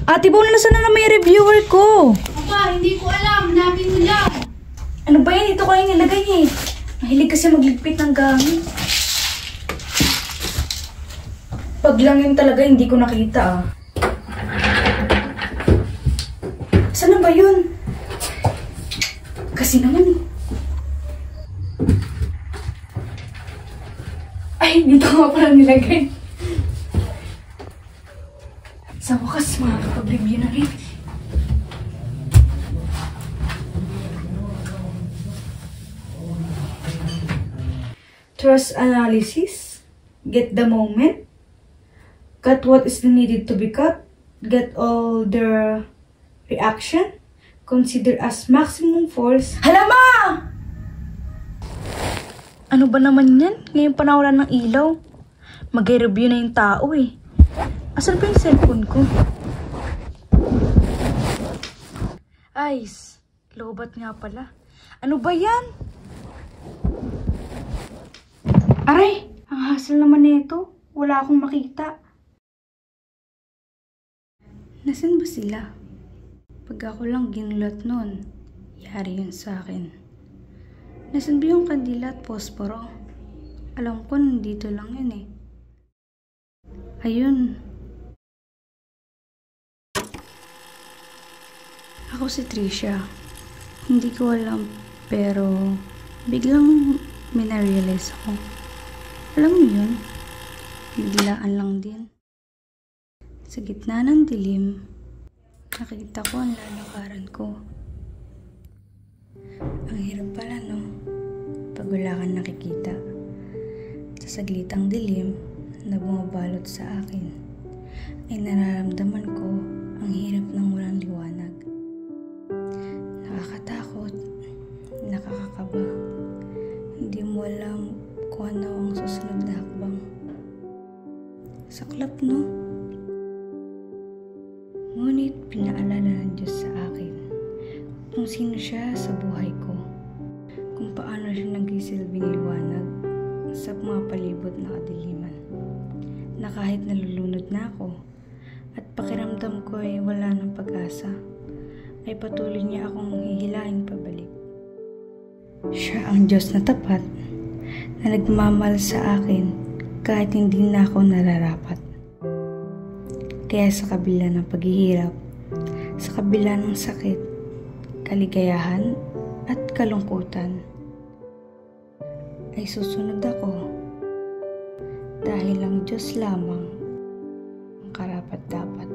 Ate Bon, nasaan na may reviewer ko? Aba, hindi ko alam. Hanapin mo lang. Ano ba yan? Ito ko yung nilagay eh. Mahilig kasi magligpit ng gamit. Pag lang yun talaga, hindi ko nakita ah. Saan na ba yun? Kasi naman eh. Ay, dito nga pala nilagay. Sa wakas, makakapag-review na rin. Trust analysis. Get the moment. Cut what is needed to be cut. Get all their reaction. Consider as maximum force. Halama! Ano ba naman yan? Ngayon pa nawalan ng ilaw. Mag-review na yung tao eh. Asan ba yung cellphone ko? Ice. Lobat nga pala. Ano ba yan? Aray! Ang hassle naman nito. Wala akong makita. Nasaan ba sila? Pag ako lang ginulat nun, yari yun sa akin. Nasaan ba yung kandila at posporo? Alam ko nandito lang yun eh. Ayun. Ako si Trisha. Hindi ko alam pero biglang may na-realize ako. Alam mo yun? Biglaan lang din. Sa gitna ng dilim, nakita ko ang lalakaran ko. Ang hirap pala, no? Pag wala kang nakikita. Sa saglitang dilim na bumabalot sa akin, ay nararamdaman ko ang hirap ng walang liwanag. Nakakatakot, nakakakaba. Hindi mo alam kung ano ang susunod na hakbang. Saklap, no? Ngunit pinaalala ng Diyos sa akin kung sino siya sa buhay ko, kung paano siya nagsisilbing liwanag sa mga palibot na kadiliman, na kahit nalulunod na ako at pakiramdam ko ay wala ng pag-asa, ay patuloy niya akong hihilaing pabalik. Siya ang Diyos na tapat, na nagmamahal sa akin kahit hindi na ako nararapat. Kaya sa kabila ng paghihirap, sa kabila ng sakit, kaligayahan at kalungkutan, ay susunod ako dahil ang Diyos lamang ang karapat-dapat.